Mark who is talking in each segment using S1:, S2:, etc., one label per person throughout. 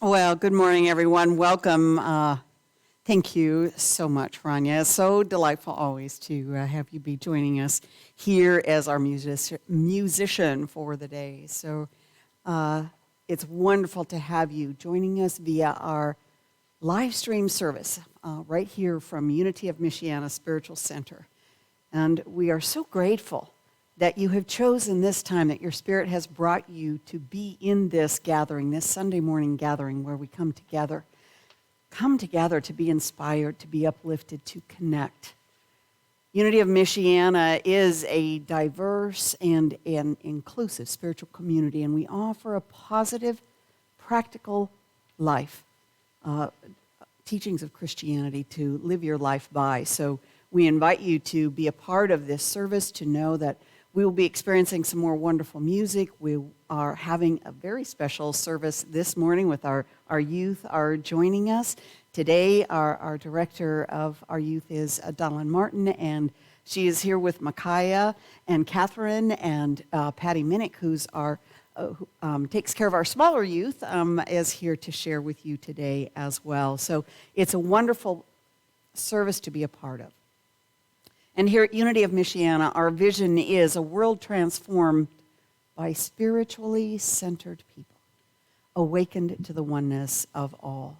S1: Well, good morning, everyone. Welcome. Thank you so much, Rania. It's so delightful always to have you be joining us here as our musician for the day. So it's wonderful to have you joining us via our live stream service right here from Unity of Michiana Spiritual Center. And we are so grateful that you have chosen this time, that your Spirit has brought you to be in this gathering, this Sunday morning gathering where we come together to be inspired, to be uplifted, to connect. Unity of Michiana is a diverse and an inclusive spiritual community, and we offer a positive, practical life, teachings of Christianity to live your life by. So we invite you to be a part of this service, to know that we will be experiencing some more wonderful music. We are having a very special service this morning with our youth are joining us. Today, our director of our youth is Dawn Martin, and she is here with Micaiah and Catherine and Patty Minnick, who's who takes care of our smaller youth, is here to share with you today as well. So it's a wonderful service to be a part of. And here at Unity of Michiana, our vision is a world transformed by spiritually centered people, awakened to the oneness of all.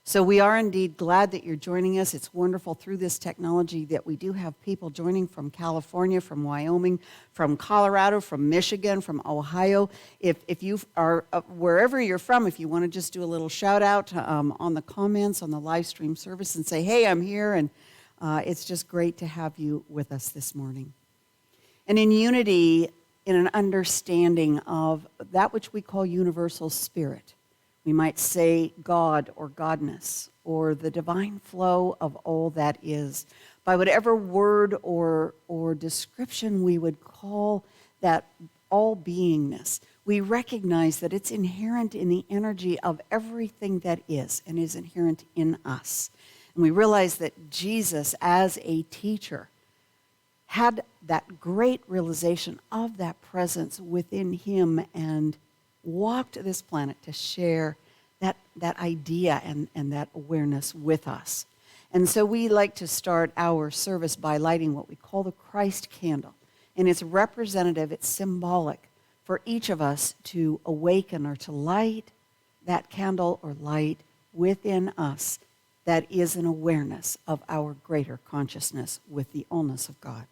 S1: So we are indeed glad that you're joining us. It's wonderful through this technology that we do have people joining from California, from Wyoming, from Colorado, from Michigan, from Ohio. If you are wherever you're from, if you want to just do a little shout out on the comments on the live stream service and say, hey, I'm here, and it's just great to have you with us this morning. And in unity, in an understanding of that which we call universal spirit, we might say God or Godness, or the divine flow of all that is, by whatever word or description we would call that all beingness. We recognize that it's inherent in the energy of everything that is and is inherent in us. And we realize that Jesus, as a teacher, had that great realization of that presence within him and walked this planet to share that idea and that awareness with us. And so we like to start our service by lighting what we call the Christ candle. And it's representative, it's symbolic for each of us to awaken or to light that candle or light within us that is an awareness of our greater consciousness with the allness of God.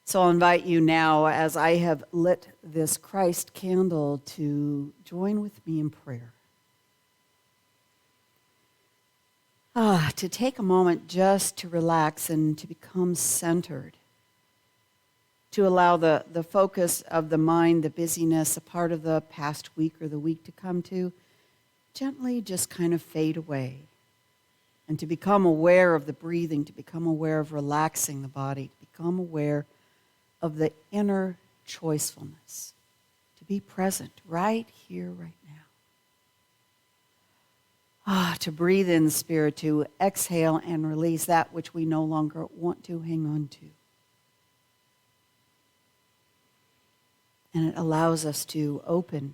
S1: So I'll invite you now, as I have lit this Christ candle, to join with me in prayer. To take a moment just to relax and to become centered, to allow the focus of the mind, the busyness, a part of the past week or the week to come to gently just kind of fade away, and to become aware of the breathing, to become aware of relaxing the body, to become aware of the inner choicefulness, to be present right here, right now. To breathe in spirit, to exhale and release that which we no longer want to hang on to. And it allows us to open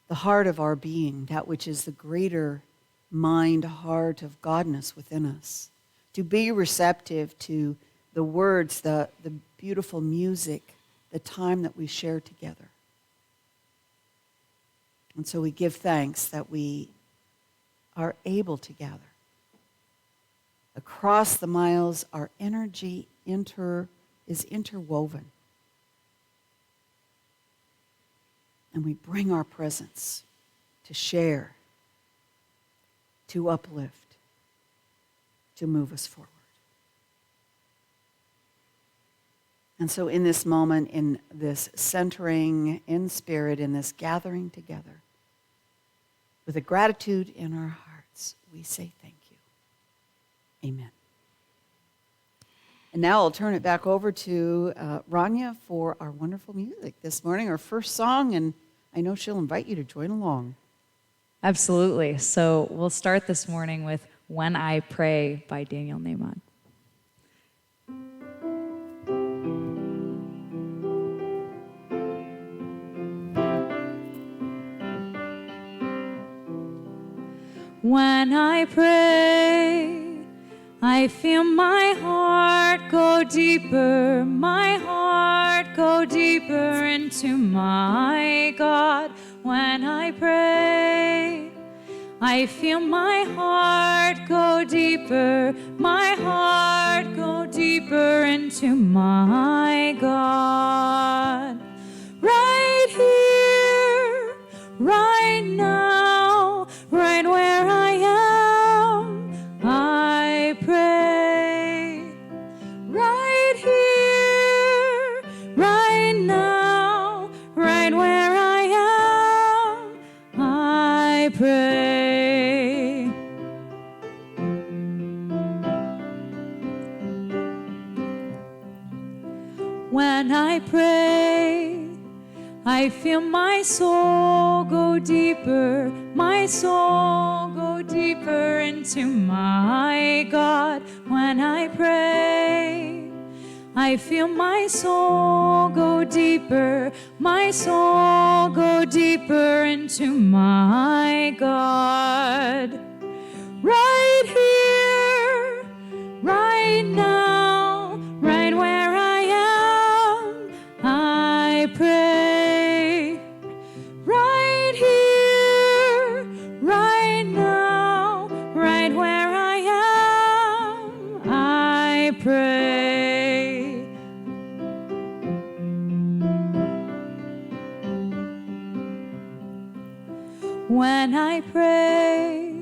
S1: the heart of our being, that which is the greater mind, heart of Godness within us. To be receptive to the words, the beautiful music, the time that we share together. And so we give thanks that we are able to gather. Across the miles, our energy is interwoven. And we bring our presence to share, to uplift, to move us forward. And so in this moment, in this centering in spirit, in this gathering together, with a gratitude in our hearts, we say thank you. Amen. And now I'll turn it back over to Rania for our wonderful music this morning, our first song, and I know she'll invite you to join along.
S2: Absolutely. So we'll start this morning with When I Pray by Daniel Nahmod. When I pray, I feel my heart go deeper, into my God. When I pray, I feel my heart go deeper, into my God. Right here, right now, right where I am, I pray. Right here, right now, right where I am, I pray. When I pray, I feel my soul go deeper, into my God. When I pray, I feel my soul go deeper, into my God. Right here, right now, right where I am, I pray. Right here, right now, right where I am, I pray. When I pray,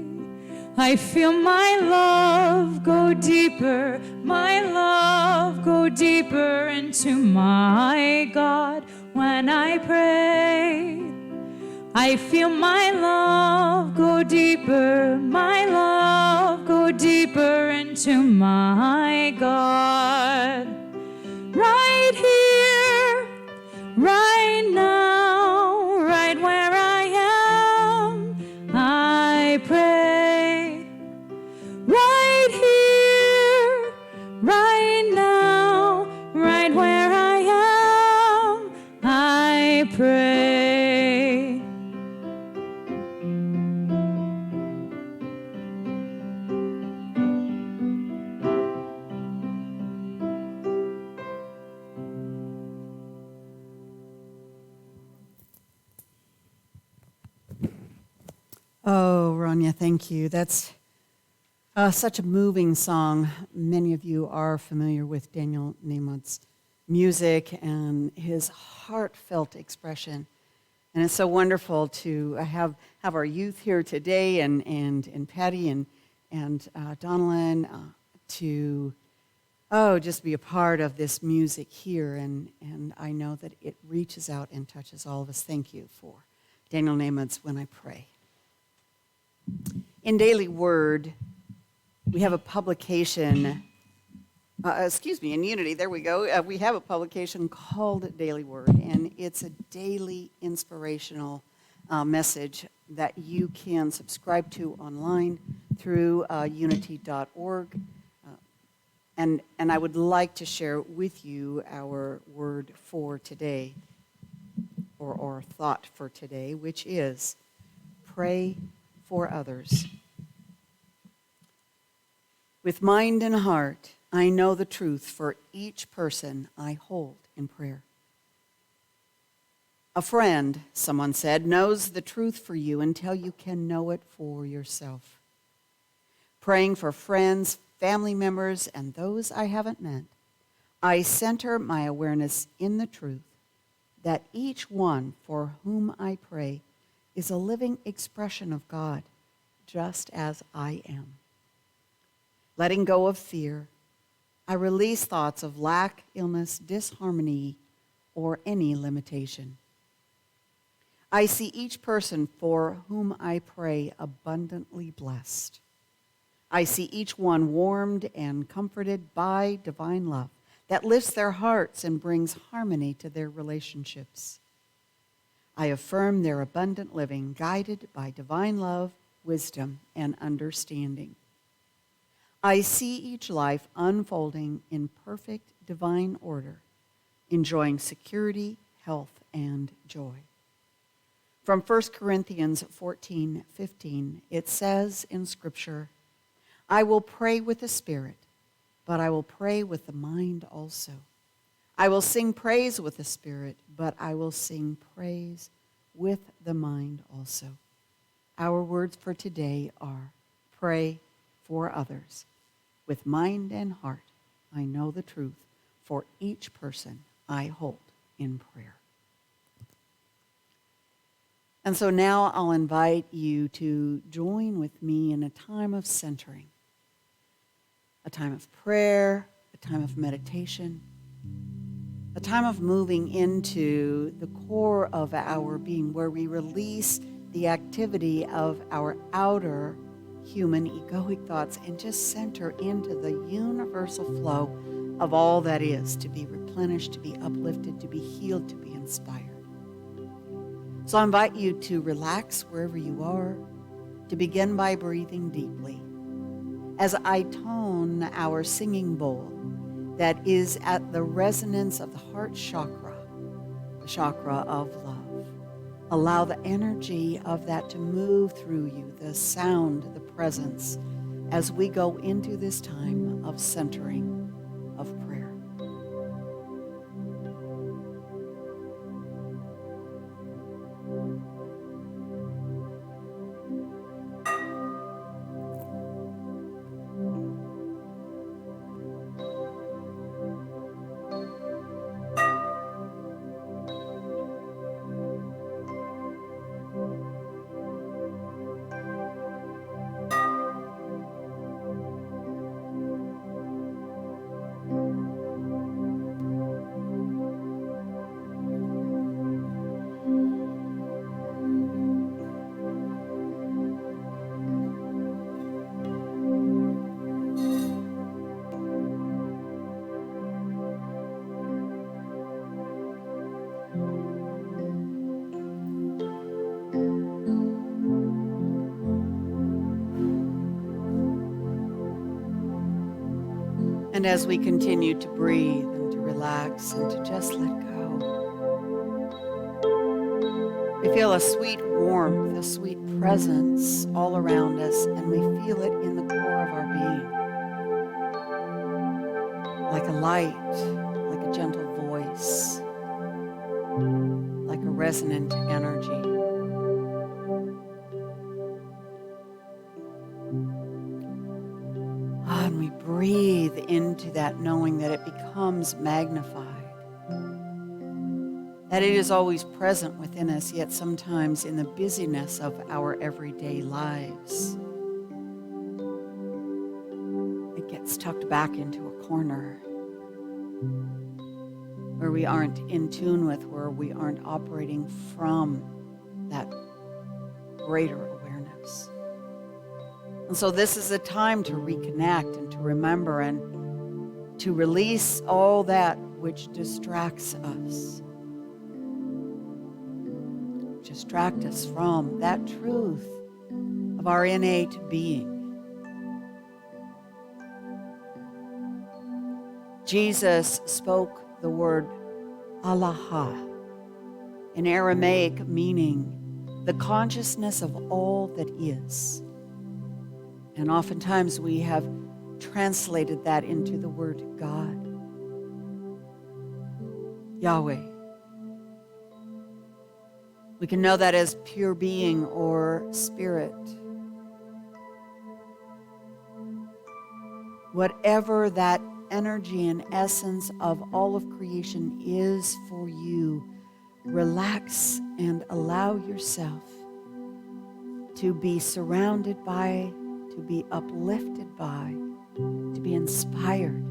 S2: I feel my love go deeper, into my God. When I pray, I feel my love go deeper, into my God. Right here, right now, right where I am, I pray. Right here, right now, right where I am, I pray.
S1: Oh, Rania, thank you. That's such a moving song. Many of you are familiar with Daniel Nahmod's music and his heartfelt expression. And it's so wonderful to have our youth here today and Patty and Donalyn to just be a part of this music here. And I know that it reaches out and touches all of us. Thank you for Daniel Nahmod's When I Pray. In Daily Word, we have a publication, in Unity, there we go. We have a publication called Daily Word, and it's a daily inspirational message that you can subscribe to online through unity.org. And I would like to share with you our word for today, or thought for today, which is pray for others. With mind and heart, I know the truth for each person I hold in prayer. A friend, someone said, knows the truth for you until you can know it for yourself. Praying for friends, family members, and those I haven't met, I center my awareness in the truth that each one for whom I pray is a living expression of God, just as I am. Letting go of fear, I release thoughts of lack, illness, disharmony, or any limitation. I see each person for whom I pray abundantly blessed. I see each one warmed and comforted by divine love that lifts their hearts and brings harmony to their relationships. I affirm their abundant living, guided by divine love, wisdom, and understanding. I see each life unfolding in perfect divine order, enjoying security, health, and joy. From 1 Corinthians 14:15, it says in Scripture, I will pray with the Spirit, but I will pray with the mind also. I will sing praise with the Spirit, but I will sing praise with the mind also. Our words for today are, pray for others. With mind and heart, I know the truth for each person I hold in prayer. And so now I'll invite you to join with me in a time of centering, a time of prayer, a time of meditation, a time of moving into the core of our being, where we release the activity of our outer human egoic thoughts and just center into the universal flow of all that is, to be replenished, to be uplifted, to be healed, to be inspired. So I invite you to relax wherever you are, to begin by breathing deeply as I tone our singing bowl that is at the resonance of the heart chakra, the chakra of love. Allow the energy of that to move through you, the sound, the presence, as we go into this time of centering, of prayer. And as we continue to breathe and to relax and to just let go, we feel a sweet warmth, a sweet presence all around us, and we feel it in the core of our being, like a light, like a gentle voice, like a resonant energy. And we breathe into that, knowing that it becomes magnified, that it is always present within us, yet sometimes in the busyness of our everyday lives, it gets tucked back into a corner where we aren't in tune with, where we aren't operating from that greater awareness. And so this is a time to reconnect and to remember and to release all that which distracts us. Distract us from that truth of our innate being. Jesus spoke the word Allah, in Aramaic meaning the consciousness of all that is. And oftentimes we have translated that into the word God, Yahweh. We can know that as pure being or spirit. Whatever that energy and essence of all of creation is for you, relax and allow yourself to be surrounded by, to be uplifted by, to be inspired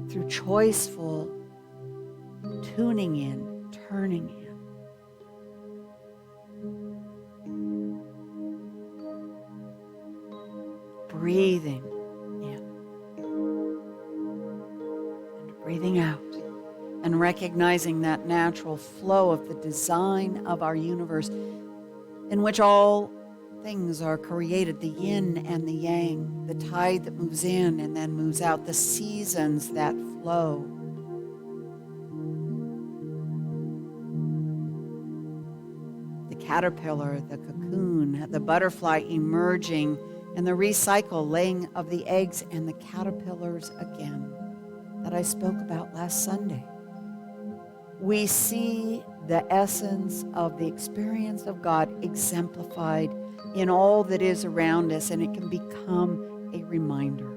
S1: through choiceful tuning in, turning in. Breathing in and breathing out, and recognizing that natural flow of the design of our universe in which all things are created, the yin and the yang, the tide that moves in and then moves out, the seasons that flow. The caterpillar, the cocoon, the butterfly emerging, and the recycle laying of the eggs and the caterpillars again that I spoke about last Sunday. We see the essence of the experience of God exemplified in all that is around us, and it can become a reminder.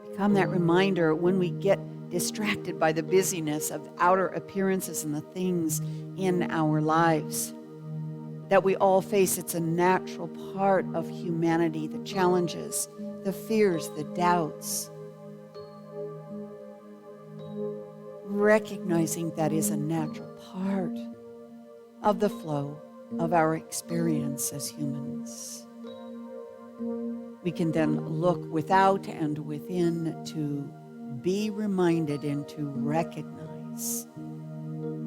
S1: Become that reminder when we get distracted by the busyness of outer appearances and the things in our lives that we all face. It's a natural part of humanity, the challenges, the fears, the doubts. Recognizing that is a natural part of the flow of our experience as humans. We can then look without and within to be reminded and to recognize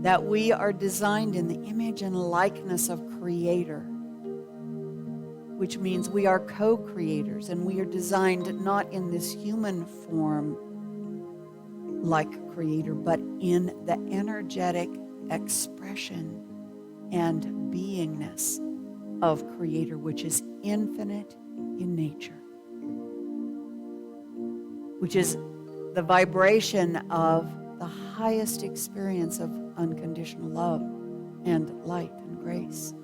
S1: that we are designed in the image and likeness of Creator, which means we are co-creators, and we are designed not in this human form like Creator, but in the energetic expression and beingness of Creator, which is infinite in nature, which is the vibration of the highest experience of unconditional love and light and grace.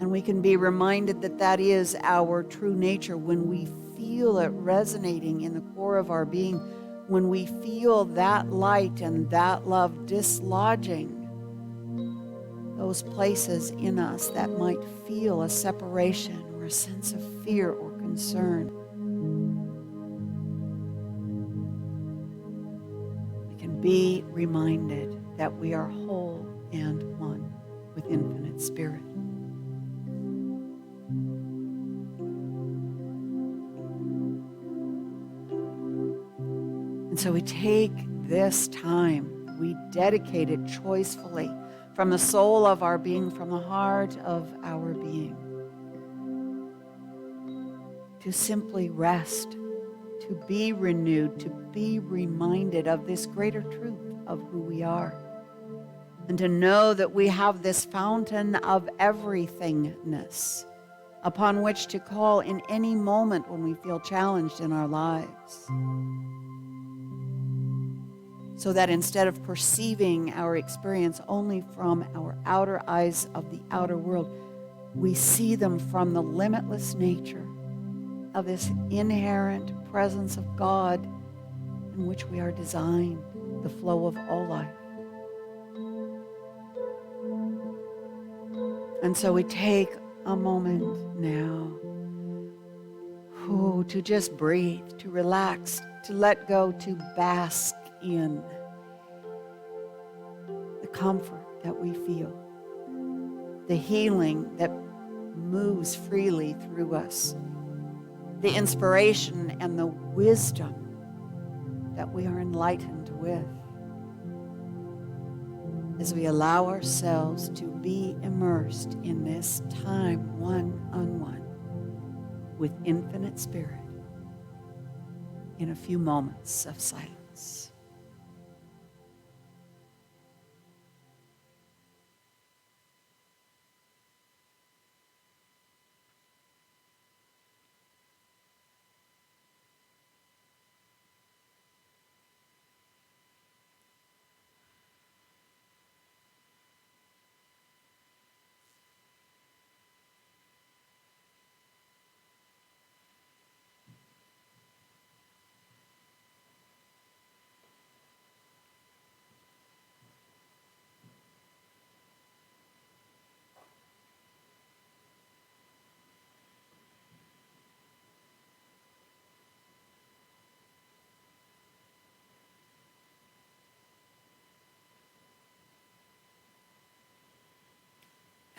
S1: And we can be reminded that that is our true nature when we feel it resonating in the core of our being, when we feel that light and that love dislodging those places in us that might feel a separation or a sense of fear or concern. We can be reminded that we are whole and one with infinite spirit. And so we take this time, we dedicate it choicefully from the soul of our being, from the heart of our being, to simply rest, to be renewed, to be reminded of this greater truth of who we are, and to know that we have this fountain of everythingness upon which to call in any moment when we feel challenged in our lives. So that instead of perceiving our experience only from our outer eyes of the outer world, we see them from the limitless nature of this inherent presence of God in which we are designed, the flow of all life. And so we take a moment now to just breathe, to relax, to let go, to bask in the comfort that we feel, the healing that moves freely through us, the inspiration and the wisdom that we are enlightened with as we allow ourselves to be immersed in this time one-on-one with infinite spirit in a few moments of silence.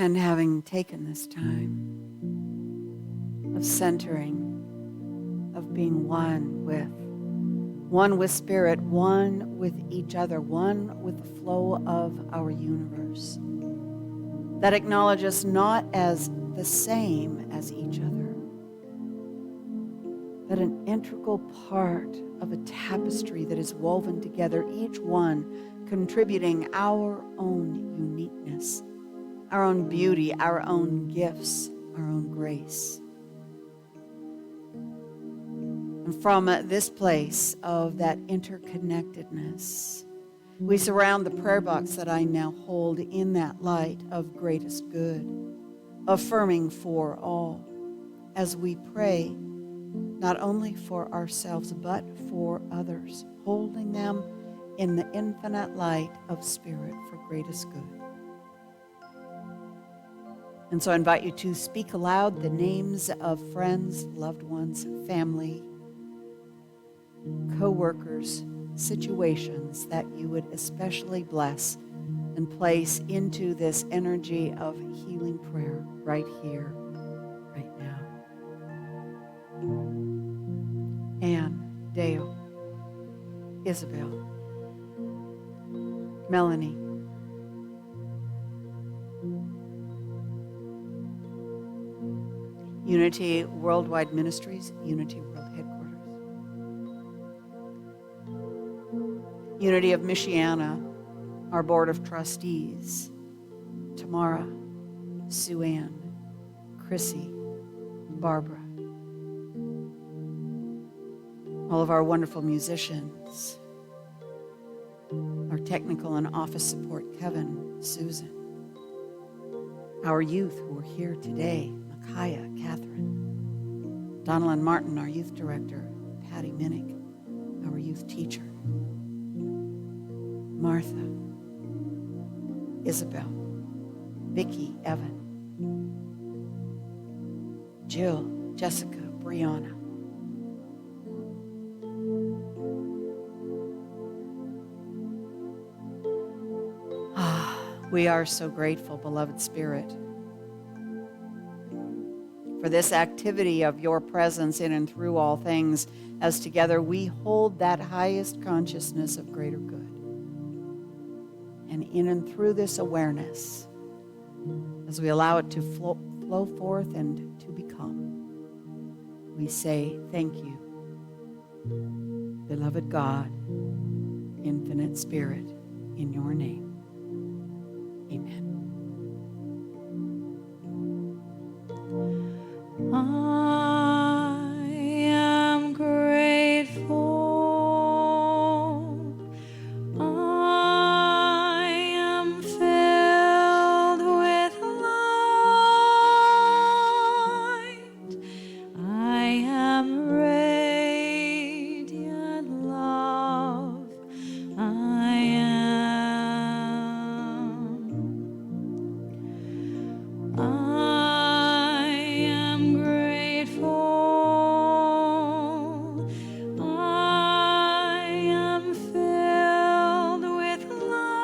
S1: And having taken this time of centering, of being one with one with Spirit, one with each other, one with the flow of our universe, that acknowledge us not as the same as each other, but an integral part of a tapestry that is woven together, each one contributing our own uniqueness, our own beauty, our own gifts, our own grace. And from this place of that interconnectedness, we surround the prayer box that I now hold in that light of greatest good, affirming for all as we pray, not only for ourselves, but for others, holding them in the infinite light of Spirit for greatest good. And so I invite you to speak aloud the names of friends, loved ones, family, co-workers, situations that you would especially bless and place into this energy of healing prayer right here, right now. Anne, Dale, Isabel, Melanie, Unity Worldwide Ministries, Unity World Headquarters, Unity of Michiana, our Board of Trustees, Tamara, Sue Ann, Chrissy, Barbara, all of our wonderful musicians, our technical and office support, Kevin, Susan, our youth who are here today, Micaiah, Catherine, Donald Martin, our youth director, Patty Minnick, our youth teacher, Martha, Isabel, Vicki, Evan, Jill, Jessica, Brianna, we are so grateful, beloved Spirit, for this activity of your presence in and through all things, as together we hold that highest consciousness of greater good. And in and through this awareness, as we allow it to flow forth and to become, we say thank you, beloved God, infinite Spirit, in your name. Amen.
S2: I am grateful. I am filled with light. I am radiant love. I am grateful. I am filled with light.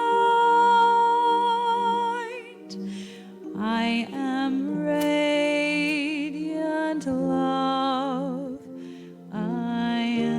S2: I am radiant love. I am.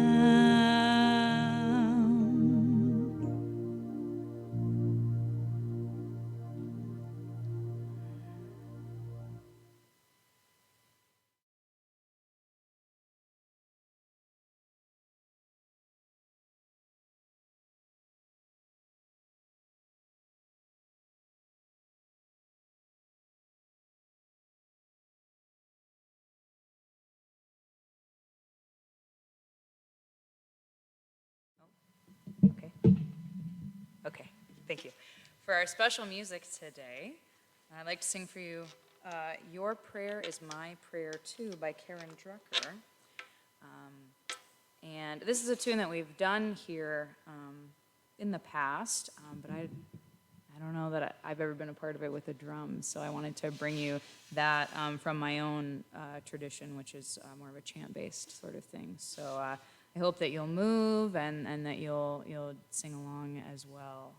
S2: Okay. Okay, thank you. For our special music today, I'd like to sing for you Your Prayer is My Prayer Too by Karen Drucker. And this is a tune that we've done here in the past, but I don't know that I've ever been a part of it with a drum, so I wanted to bring you that from my own tradition, which is more of a chant-based sort of thing. So I hope that you'll move and that you'll sing along as well.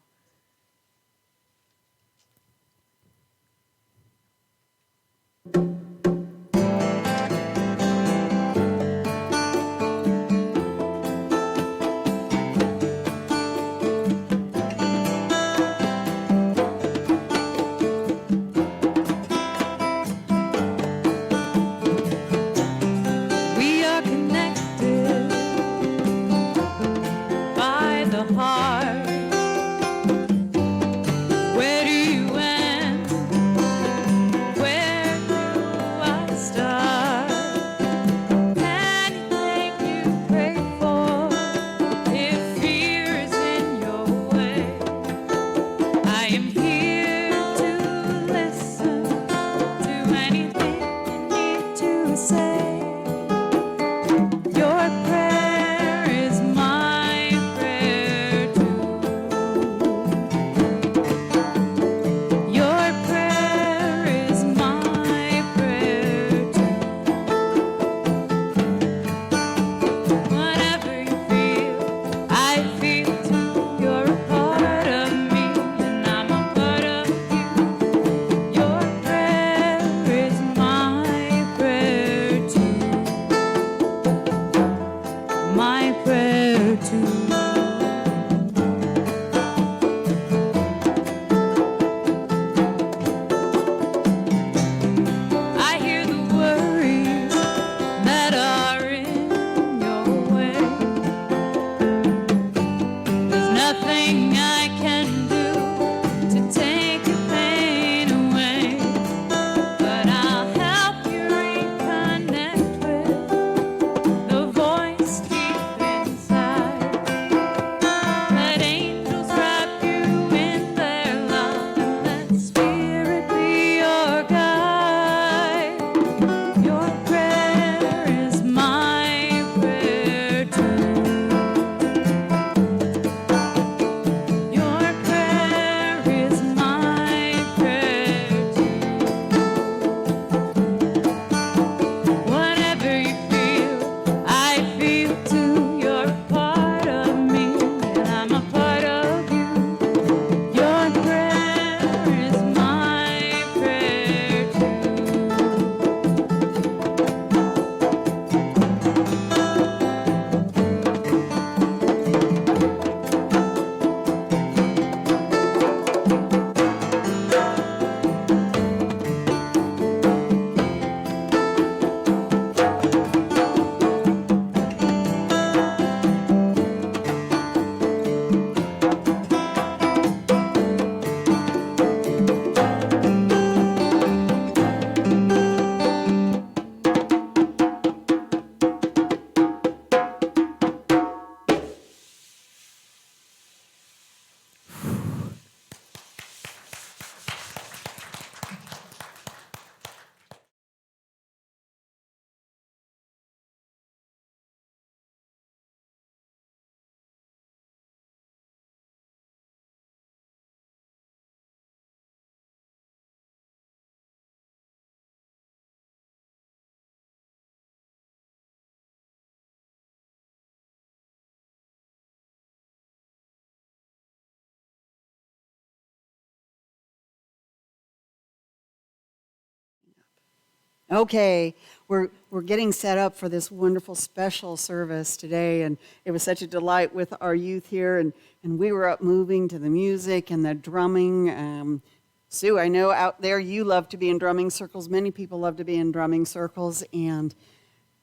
S1: Okay, we're getting set up for this wonderful special service today, and it was such a delight with our youth here, and we were up moving to the music and the drumming. Sue, I know out there you love to be in drumming circles. Many people love to be in drumming circles, and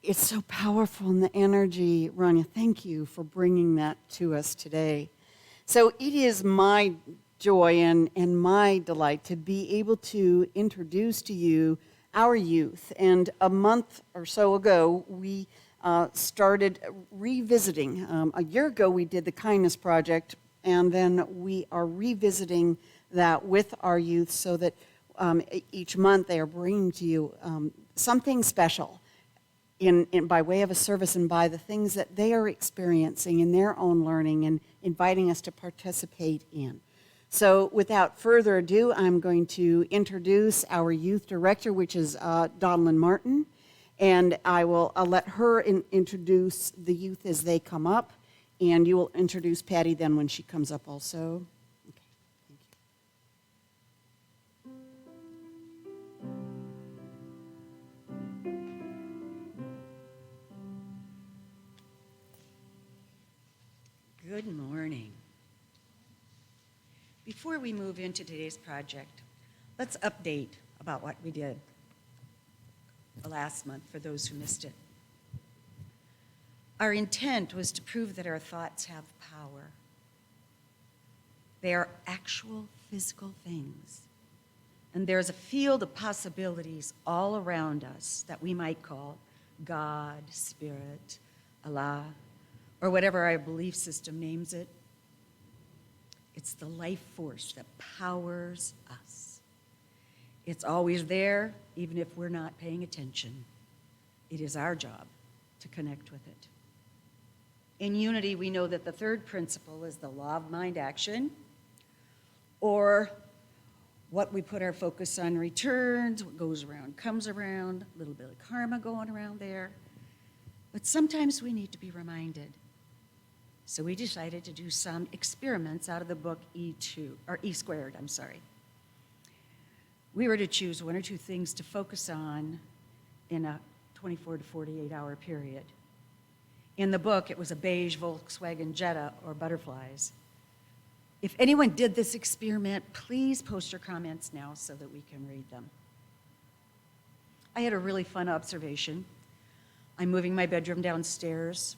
S1: it's so powerful in the energy. Rania, thank you for bringing that to us today. So it is my joy and my delight to be able to introduce to you our youth. And a month or so ago, we started revisiting. A year ago, we did the Kindness Project, and then we are revisiting that with our youth so that each month they are bringing to you something special by way of a service and by the things that they are experiencing in their own learning and inviting us to participate in. So without further ado, I'm going to introduce our youth director, which is Donalyn Martin, and I'll let her introduce the youth as they come up, and you will introduce Patty then when she comes up also. Okay, thank
S3: you. Good morning. Before we move into today's project, let's update about what we did last month for those who missed it. Our intent was to prove that our thoughts have power. They are actual physical things. And there's a field of possibilities all around us that we might call God, Spirit, Allah, or whatever our belief system names it. It's the life force that powers us. It's always there, even if we're not paying attention. It is our job to connect with it. In Unity, we know that the third principle is the law of mind action, or what we put our focus on returns, what goes around comes around, a little bit of karma going around there. But sometimes we need to be reminded. So we decided to do some experiments out of the book E squared. We were to choose one or two things to focus on in a 24 to 48 hour period. In the book, it was a beige Volkswagen Jetta or butterflies. If anyone did this experiment, please post your comments now so that we can read them. I had a really fun observation. I'm moving my bedroom downstairs,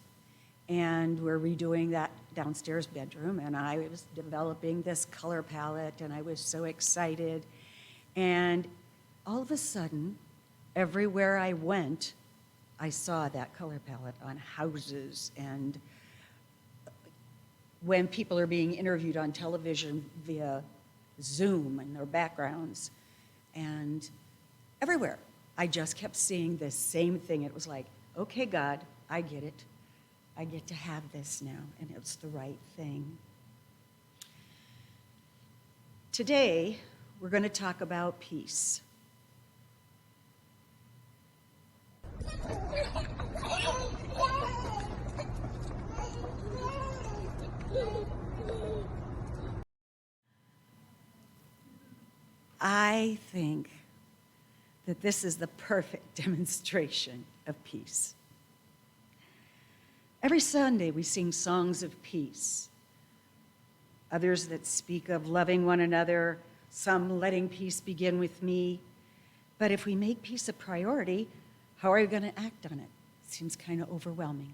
S3: and we're redoing that downstairs bedroom, and I was developing this color palette, and I was so excited. And all of a sudden, everywhere I went, I saw that color palette on houses, and when people are being interviewed on television via Zoom and their backgrounds, and everywhere, I just kept seeing this same thing. It was like, okay, God, I get it. I get to have this now, and it's the right thing. Today, we're going to talk about peace. I think that this is the perfect demonstration of peace. Every Sunday, we sing songs of peace. Others that speak of loving one another, some letting peace begin with me. But if we make peace a priority, how are we going to act on it? It seems kind of overwhelming.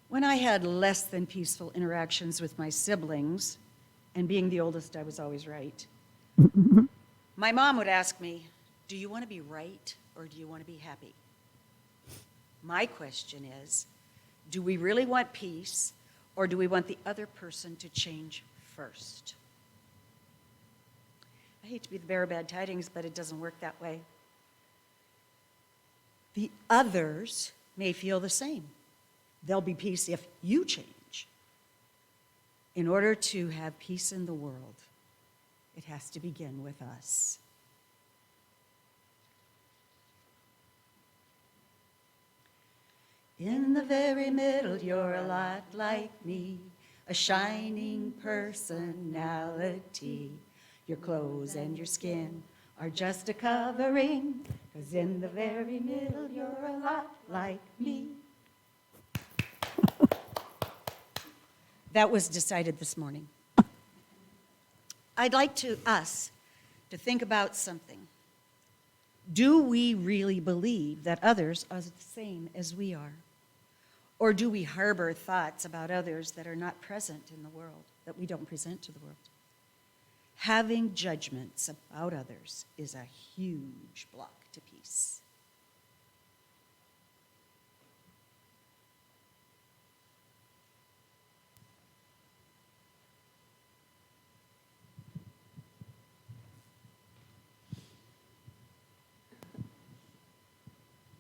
S3: When I had less than peaceful interactions with my siblings, and being the oldest, I was always right, my mom would ask me, do you want to be right or do you want to be happy? My question is, do we really want peace, or do we want the other person to change first? I hate to be the bearer of bad tidings, but it doesn't work that way. The others may feel the same. There'll be peace if you change. In order to have peace in the world, it has to begin with us. In the very middle, you're a lot like me, a shining personality. Your clothes and your skin are just a covering, 'Cause in the very middle, you're a lot like me. That was decided this morning. I'd like us to think about something. Do we really believe that others are the same as we are? Or do we harbor thoughts about others that are not present in the world, that we don't present to the world? Having judgments about others is a huge block to peace.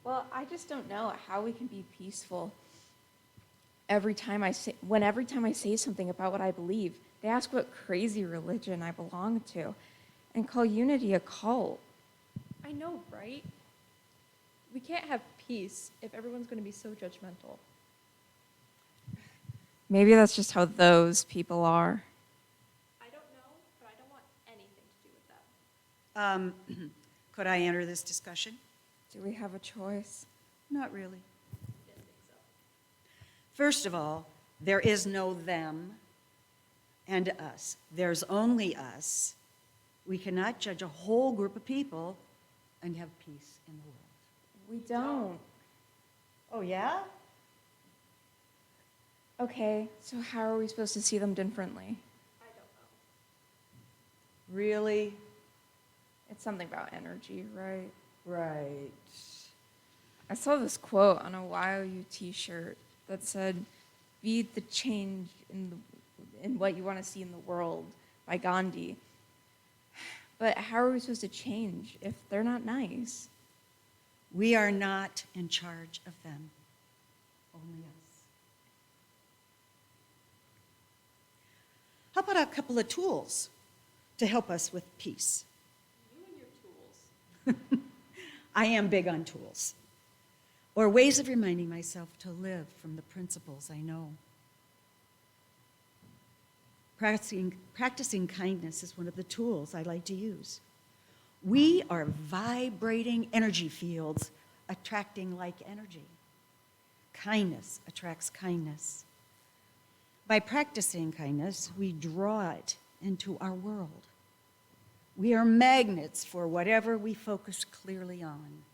S4: Well, I just don't know how we can be peaceful every time I say something about what I believe. They ask what crazy religion I belong to and call unity a cult.
S5: I know, right? We can't have peace if everyone's going to be so judgmental.
S4: Maybe that's just how those people are.
S5: I don't know, but I don't want anything to do with them.
S3: Could I enter this discussion?
S4: Do we have a choice?
S3: Not really.
S5: Didn't think so.
S3: First of all, there is no them and us. There's only us. We cannot judge a whole group of people and have peace in the world.
S4: We don't.
S3: Oh, yeah?
S4: Okay, so how are we supposed to see them differently?
S5: I don't know.
S3: Really?
S4: It's something about energy, right?
S3: Right.
S4: I saw this quote on a YOU t-shirt that said, "Be the change in what you want to see in the world," by Gandhi. But how are we supposed to change if they're not nice?
S3: We are not in charge of them, only us. How about a couple of tools to help us with peace?
S5: You and your tools.
S3: I am big on tools, or ways of reminding myself to live from the principles I know. Practicing kindness is one of the tools I like to use. We are vibrating energy fields attracting like energy. Kindness attracts kindness. By practicing kindness, we draw it into our world. We are magnets for whatever we focus clearly on.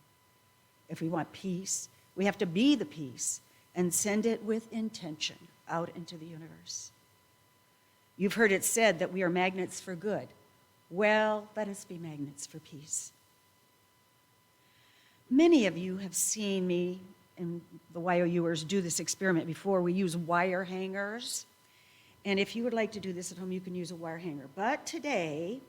S3: If we want peace, we have to be the peace and send it with intention out into the universe. You've heard it said that we are magnets for good. Well, let us be magnets for peace. Many of you have seen me and the YOUers do this experiment before. We use wire hangers. And if you would like to do this at home, you can use a wire hanger. But today,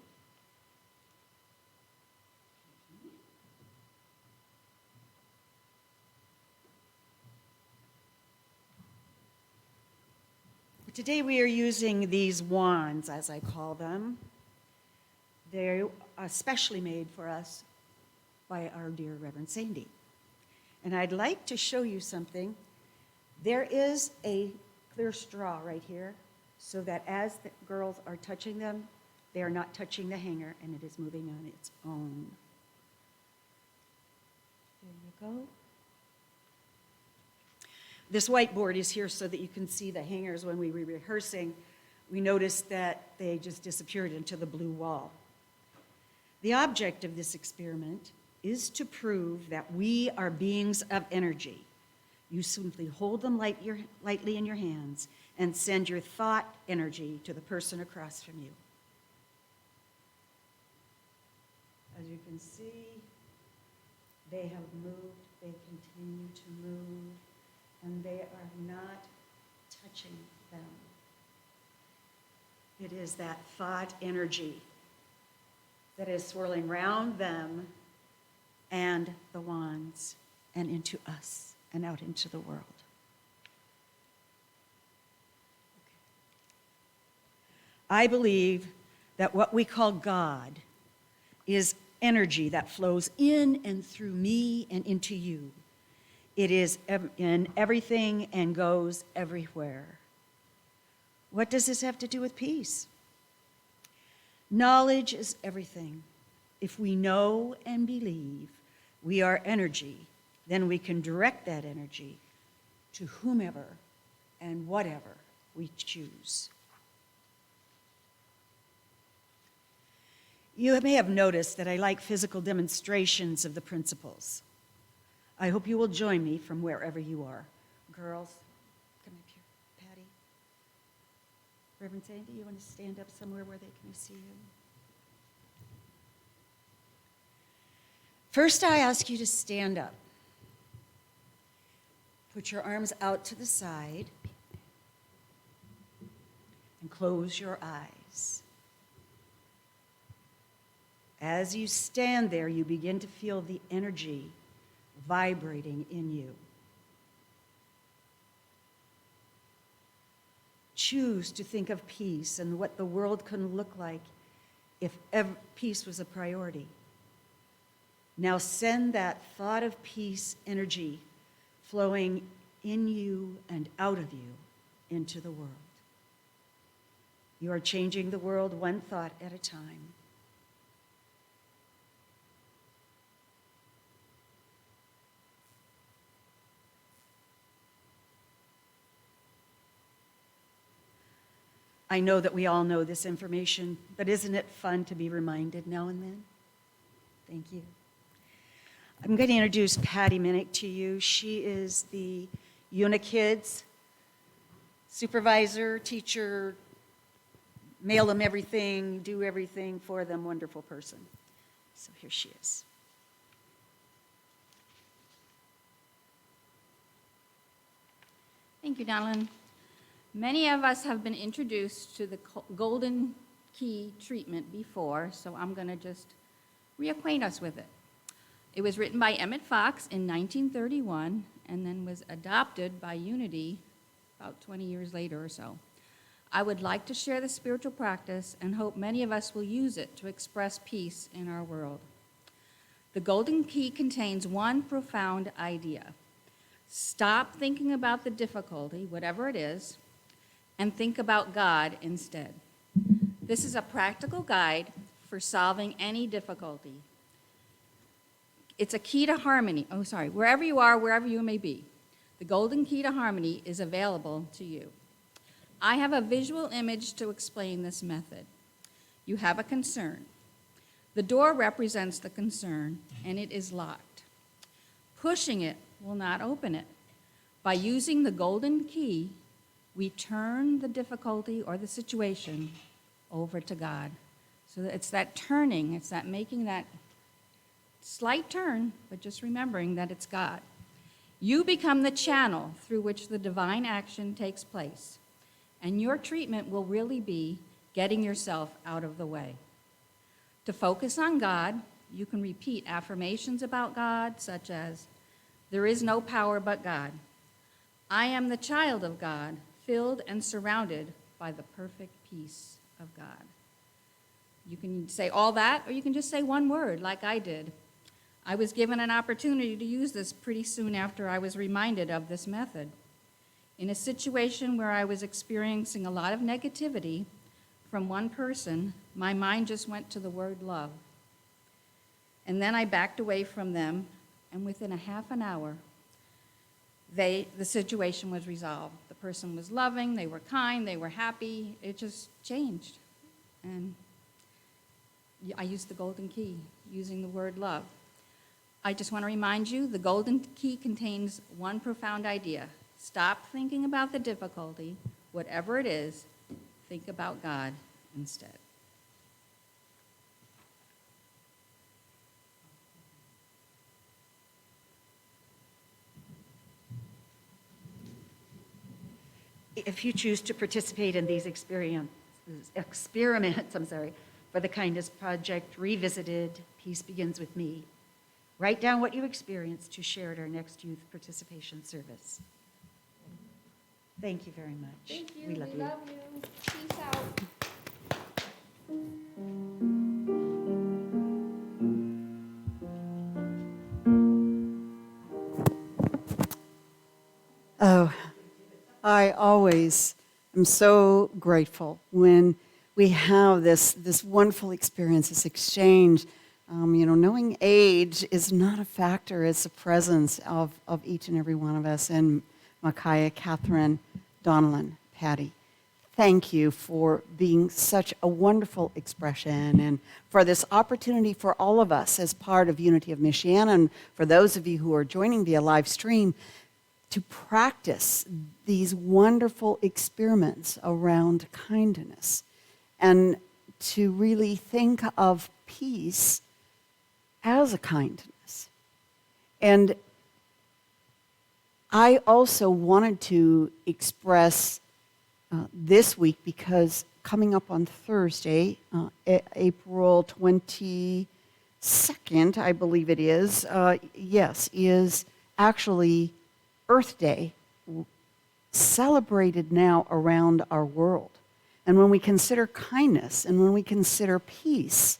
S3: we are using these wands, as I call them. They're especially made for us by our dear Reverend Sandy. And I'd like to show you something. There is a clear straw right here, so that as the girls are touching them, they are not touching the hanger, and it is moving on its own. There you go. This whiteboard is here so that you can see the hangers. When we were rehearsing, we noticed that they just disappeared into the blue wall. The object of this experiment is to prove that we are beings of energy. You simply hold them lightly in your hands and send your thought energy to the person across from you. As you can see, they have moved, they continue to move, and they are not touching them. It is that thought energy that is swirling round them and the wands and into us and out into the world. I believe that what we call God is energy that flows in and through me and into you. It is in everything and goes everywhere. What does this have to do with peace? Knowledge is everything. If we know and believe We are energy. Then we can direct that energy to whomever and whatever we choose. You may have noticed that I like physical demonstrations of the principles. I hope you will join me from wherever you are. Girls, come up here. Patty. Reverend Sandy, you want to stand up somewhere where they can see you? First, I ask you to stand up. Put your arms out to the side and close your eyes. As you stand there, you begin to feel the energy vibrating in you. Choose to think of peace and what the world can look like if peace was a priority. Now send that thought of peace energy flowing in you and out of you into the world. You are changing the world one thought at a time. I know that we all know this information, but isn't it fun to be reminded now and then? Thank you. I'm going to introduce Patty Minnick to you. She is the Unikids supervisor, teacher, mail them everything, do everything for them, wonderful person. So here she is.
S6: Thank you, Donalyn. Many of us have been introduced to the Golden Key treatment before, so I'm going to just reacquaint us with it. It was written by Emmett Fox in 1931 and then was adopted by Unity about 20 years later or so. I would like to share the spiritual practice and hope many of us will use it to express peace in our world. The Golden Key contains one profound idea. Stop thinking about the difficulty, whatever it is, and think about God instead. This is a practical guide for solving any difficulty. It's a key to harmony. Wherever you are, wherever you may be, the Golden Key to Harmony is available to you. I have a visual image to explain this method. You have a concern. The door represents the concern, and it is locked. Pushing it will not open it. By using the Golden Key, we turn the difficulty or the situation over to God. So it's that turning, it's that making that slight turn, but just remembering that it's God. You become the channel through which the divine action takes place, and your treatment will really be getting yourself out of the way. To focus on God, you can repeat affirmations about God, such as, "There is no power but God. I am the child of God, filled and surrounded by the perfect peace of God." You can say all that, or you can just say one word, like I did. I was given an opportunity to use this pretty soon after I was reminded of this method. In a situation where I was experiencing a lot of negativity from one person, my mind just went to the word love. And then I backed away from them, and within a half an hour, the situation was resolved. The person was loving, they were kind, they were happy. It just changed. And I used the Golden Key, using the word love. I just want to remind you, the Golden Key contains one profound idea. Stop thinking about the difficulty, whatever it is, think about God instead.
S3: If you choose to participate in these experiments, for the Kindness Project Revisited, Peace Begins With Me, write down what you experienced to share at our next youth participation service. Thank you very much.
S5: Thank you.
S3: We love you.
S5: Peace out.
S1: Oh, I always am so grateful when we have this wonderful experience, this exchange Knowing age is not a factor. It's the presence of each and every one of us. And Micaiah, Catherine, Donalyn, Patty, thank you for being such a wonderful expression and for this opportunity for all of us as part of Unity of Michiana, and for those of you who are joining via live stream, to practice these wonderful experiments around kindness and to really think of peace as a kindness. And I also wanted to express this week, because coming up on Thursday, April 22nd, I believe it is, is actually Earth Day, celebrated now around our world. And when we consider kindness and when we consider peace,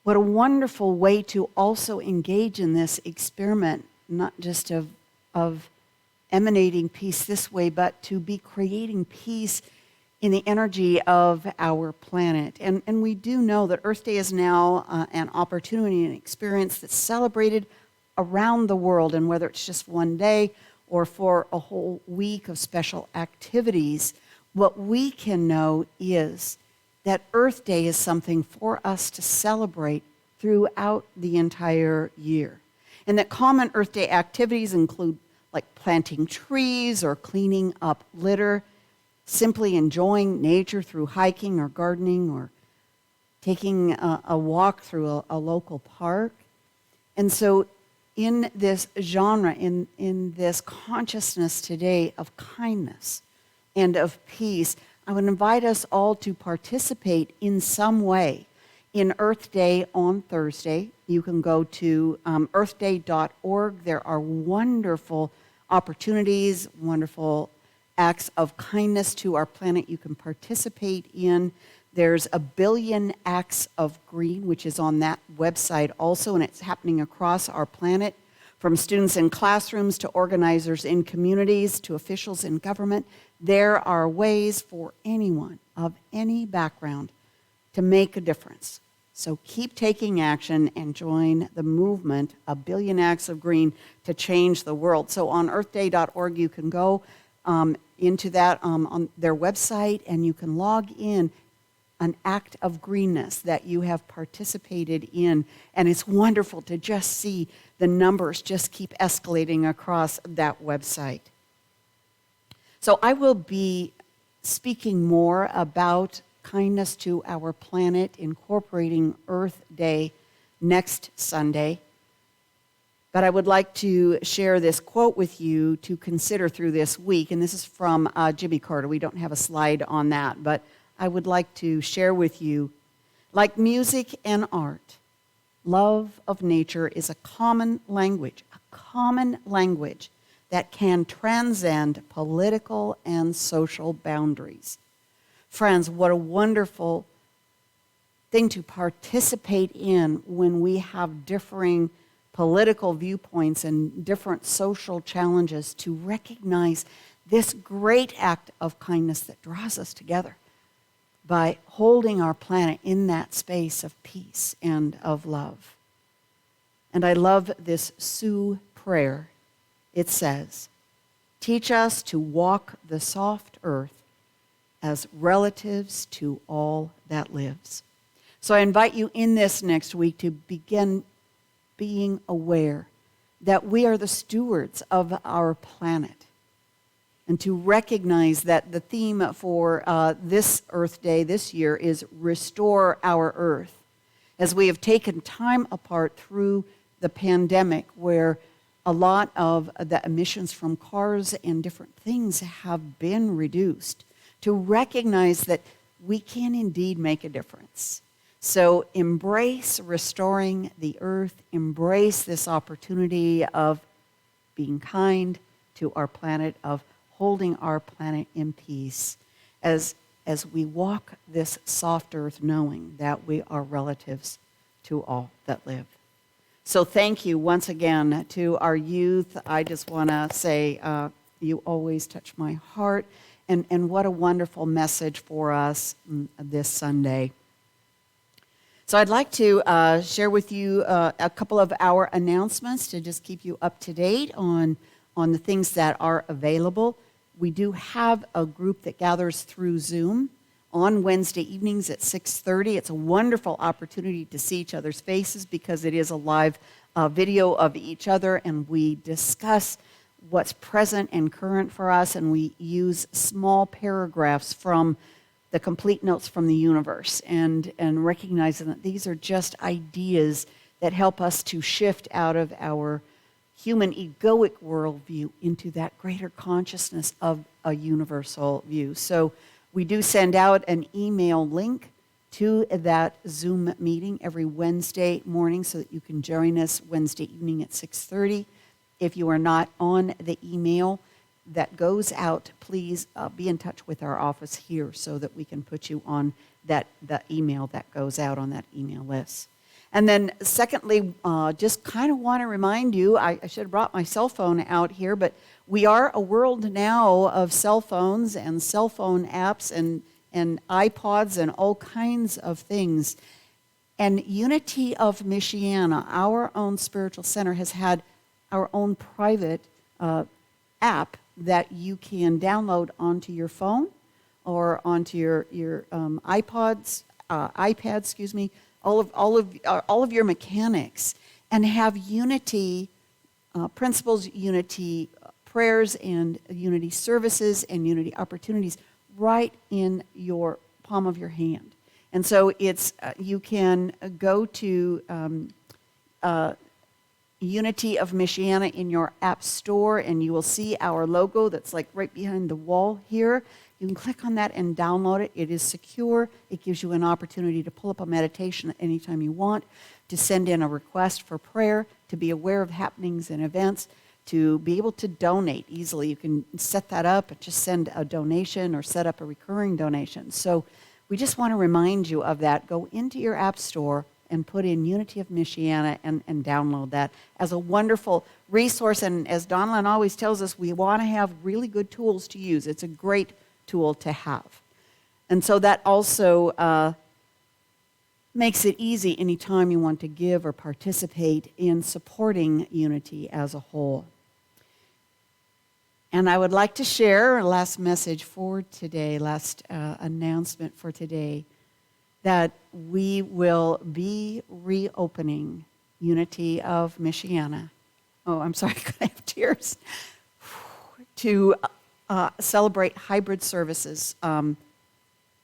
S1: what a wonderful way to also engage in this experiment, not just of emanating peace this way, but to be creating peace in the energy of our planet. And we do know that Earth Day is now an opportunity, an experience that's celebrated around the world, and whether it's just one day or for a whole week of special activities, what we can know is that Earth Day is something for us to celebrate throughout the entire year. And that common Earth Day activities include like planting trees or cleaning up litter, simply enjoying nature through hiking or gardening, or taking a walk through a local park. And so in this genre, in this consciousness today of kindness and of peace, I would invite us all to participate in some way in Earth Day on Thursday. You can go to earthday.org. There are wonderful opportunities, wonderful acts of kindness to our planet you can participate in. There's 1 billion acts of green, which is on that website also, and it's happening across our planet, from students in classrooms to organizers in communities to officials in government. There are ways for anyone of any background to make a difference. So keep taking action and join the movement, 1 billion acts of green, to change the world. So on earthday.org, you can go into that on their website, and you can log in an act of greenness that you have participated in. And it's wonderful to just see the numbers just keep escalating across that website. So I will be speaking more about kindness to our planet, incorporating Earth Day next Sunday. But I would like to share this quote with you to consider through this week. And this is from Jimmy Carter. We don't have a slide on that, but I would like to share with you, like music and art, love of nature is a common language that can transcend political and social boundaries. Friends, what a wonderful thing to participate in when we have differing political viewpoints and different social challenges, to recognize this great act of kindness that draws us together by holding our planet in that space of peace and of love. And I love this Sioux Prayer. It says, "Teach us to walk the soft earth as relatives to all that lives." So I invite you in this next week to begin being aware that we are the stewards of our planet, and to recognize that the theme for this Earth Day this year is Restore Our Earth, as we have taken time apart through the pandemic, where a lot of the emissions from cars and different things have been reduced, to recognize that we can indeed make a difference. So embrace restoring the earth, embrace this opportunity of being kind to our planet, of holding our planet in peace as we walk this soft earth, knowing that we are relatives to all that live. So thank you once again to our youth. I just want to say you always touch my heart, and what a wonderful message for us this Sunday. So I'd like to share with you a couple of our announcements to just keep you up to date on the things that are available. We do have a group that gathers through Zoom on Wednesday evenings at 6:30. It's a wonderful opportunity to see each other's faces because it is a live video of each other, and we discuss what's present and current for us, and we use small paragraphs from the complete notes from the universe, and recognizing that these are just ideas that help us to shift out of our human egoic worldview into that greater consciousness of a universal view. So we do send out an email link to that Zoom meeting every Wednesday morning so that you can join us Wednesday evening at 6:30. If you are not on the email that goes out, please be in touch with our office here so that we can put you on the email that goes out on that email list. And then secondly, just kind of want to remind you, I should have brought my cell phone out here, but we are a world now of cell phones and cell phone apps and iPods and all kinds of things. And Unity of Michiana, our own spiritual center, has had our own private app that you can download onto your phone or onto your iPads, all of your mechanics, and have Unity principles, Unity prayers, and Unity services and Unity opportunities right in your palm of your hand. And so it's you can go to Unity of Michiana in your app store, and you will see our logo that's like right behind the wall here. You can click on that and download it. It is secure. It gives you an opportunity to pull up a meditation at any time you want, to send in a request for prayer, to be aware of happenings and events, to be able to donate easily. You can set that up and just send a donation or set up a recurring donation. So we just want to remind you of that. Go into your app store and put in Unity of Michiana and download that as a wonderful resource. And as Donalyn always tells us, we want to have really good tools to use. It's a great tool to have. And so that also makes it easy anytime you want to give or participate in supporting Unity as a whole. And I would like to share a last message for today, last announcement for today, that we will be reopening Unity of Michiana. Oh, I'm sorry, I have tears. To celebrate hybrid services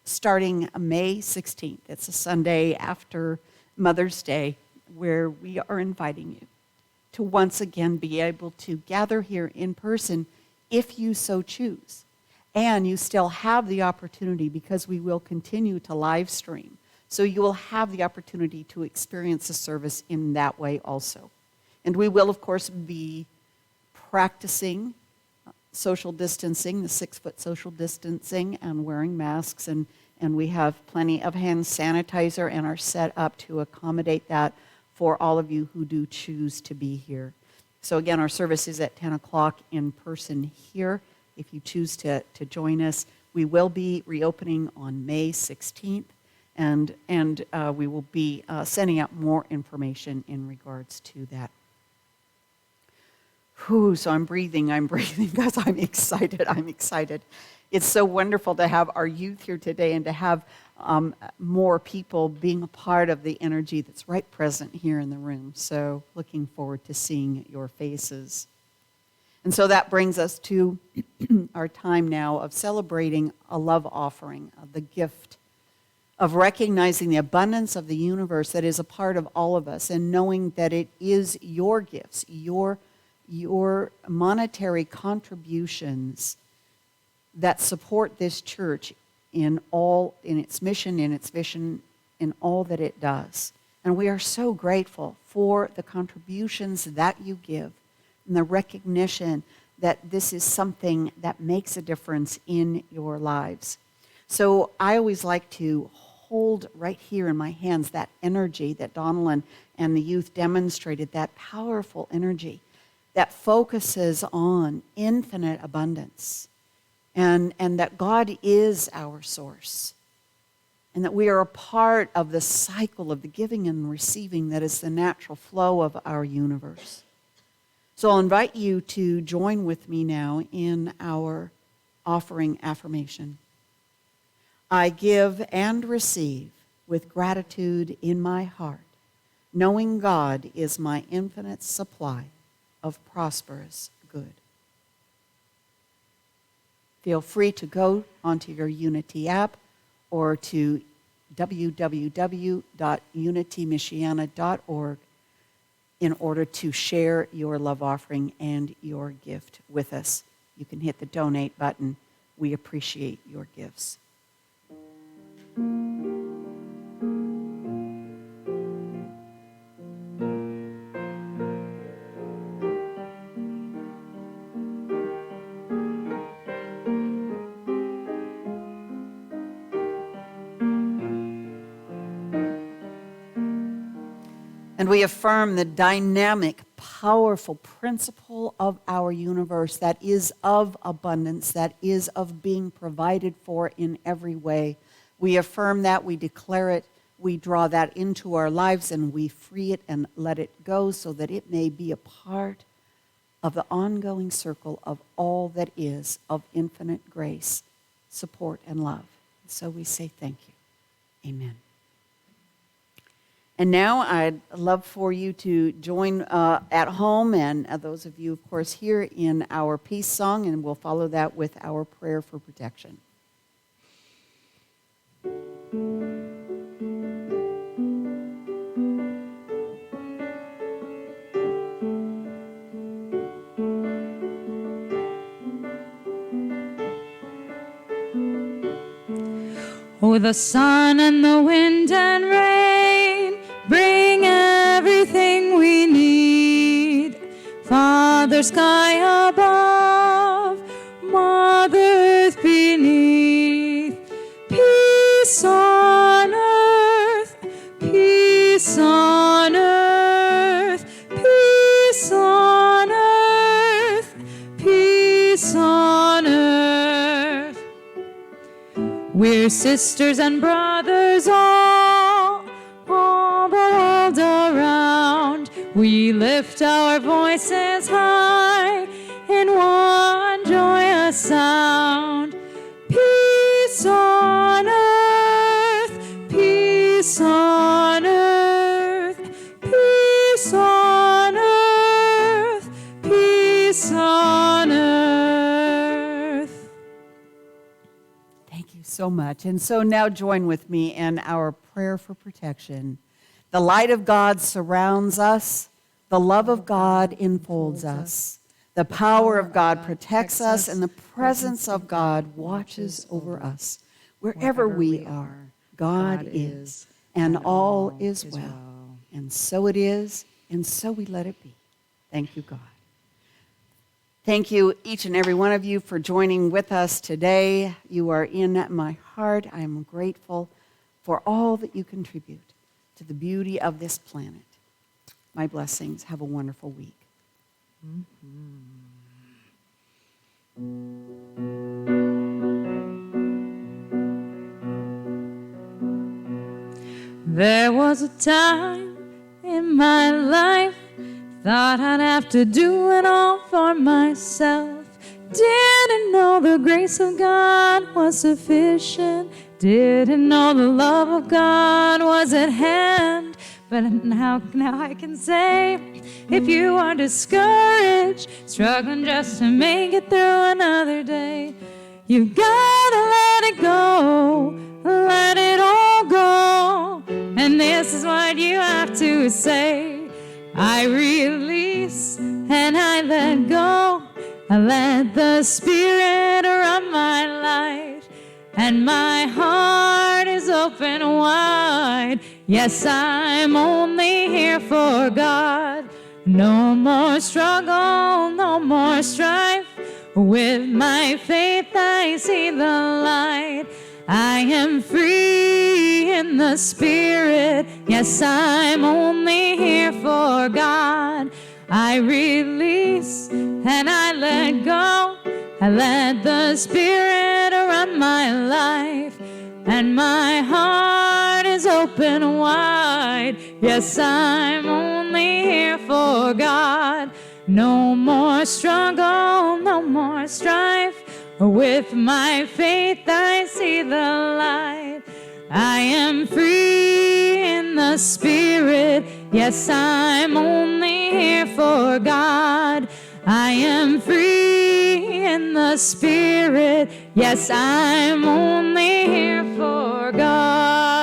S1: starting May 16th. It's a Sunday after Mother's Day, where we are inviting you to once again be able to gather here in person if you so choose. And you still have the opportunity, because we will continue to live stream. So you will have the opportunity to experience the service in that way also. And we will, of course, be practicing social distancing, the 6-foot social distancing, and wearing masks. And we have plenty of hand sanitizer and are set up to accommodate that for all of you who do choose to be here. So again, our service is at 10 o'clock in person here. If you choose to join us, we will be reopening on May 16th, and we will be sending out more information in regards to that. Whew, so I'm breathing because I'm excited. It's so wonderful to have our youth here today and to have more people being a part of the energy that's right present here in the room. So looking forward to seeing your faces. And so that brings us to our time now of celebrating a love offering, the gift of recognizing the abundance of the universe that is a part of all of us, and knowing that it is your gifts, your monetary contributions that support this church in its mission, in its vision, in all that it does. And we are so grateful for the contributions that you give and the recognition that this is something that makes a difference in your lives. So I always like to hold right here in my hands that energy that Donalyn and the youth demonstrated, that powerful energy that focuses on infinite abundance, and that God is our source. and that we are a part of the cycle of the giving and receiving that is the natural flow of our universe. So I'll invite you to join with me now in our offering affirmation. I give and receive with gratitude in my heart, knowing God is my infinite supply of prosperous good. Feel free to go onto your Unity app or to www.unitymichiana.org in order to share your love offering and your gift with us. You can hit the donate button. We appreciate your gifts. And we affirm the dynamic, powerful principle of our universe that is of abundance, that is of being provided for in every way. We affirm that, we declare it, we draw that into our lives, and we free it and let it go so that it may be a part of the ongoing circle of all that is of infinite grace, support, and love. So we say thank you. Amen. And now I'd love for you to join at home, and those of you, of course, here in our peace song, and we'll follow that with our prayer for protection.
S2: Oh, the sun and the wind and rain bring everything we need. Father, sky above, Mother earth beneath. Peace on earth, peace on earth, peace on earth, peace on earth. We're sisters and brothers all the world around. We lift our voices high in one joyous sound. Peace on earth, peace on earth, peace on earth, peace on earth.
S1: Thank you so much. And so now join with me in our prayer for protection. The light of God surrounds us. The love of God enfolds us. The power of God protects us, and the presence of God watches over us. Wherever we are, God is, and all is well. And so it is, and so we let it be. Thank you, God. Thank you, each and every one of you, for joining with us today. You are in my heart. I am grateful for all that you contribute to the beauty of this planet. My blessings. Have a wonderful week.
S2: There was a time in my life thought I'd have to do it all for myself. Didn't know the grace of God was sufficient. Didn't know the love of God was at hand. But now I can say, if you are discouraged, struggling just to make it through another day, you've gotta let it go, let it all go. And this is what you have to say: I release and I let go. I let the Spirit run my life, and my heart is open wide. Yes, I'm only here for God. No more struggle, no more strife. With my faith I see the light. I am free in the Spirit. Yes, I'm only here for God. I release and I let go. I let the Spirit run my life, and my heart is open wide. Yes, I'm only here for God. No more struggle, no more strife. With my faith I see the light. I am free in the Spirit. Yes, I'm only here for God. I am free in the Spirit. Yes, I'm only here for God.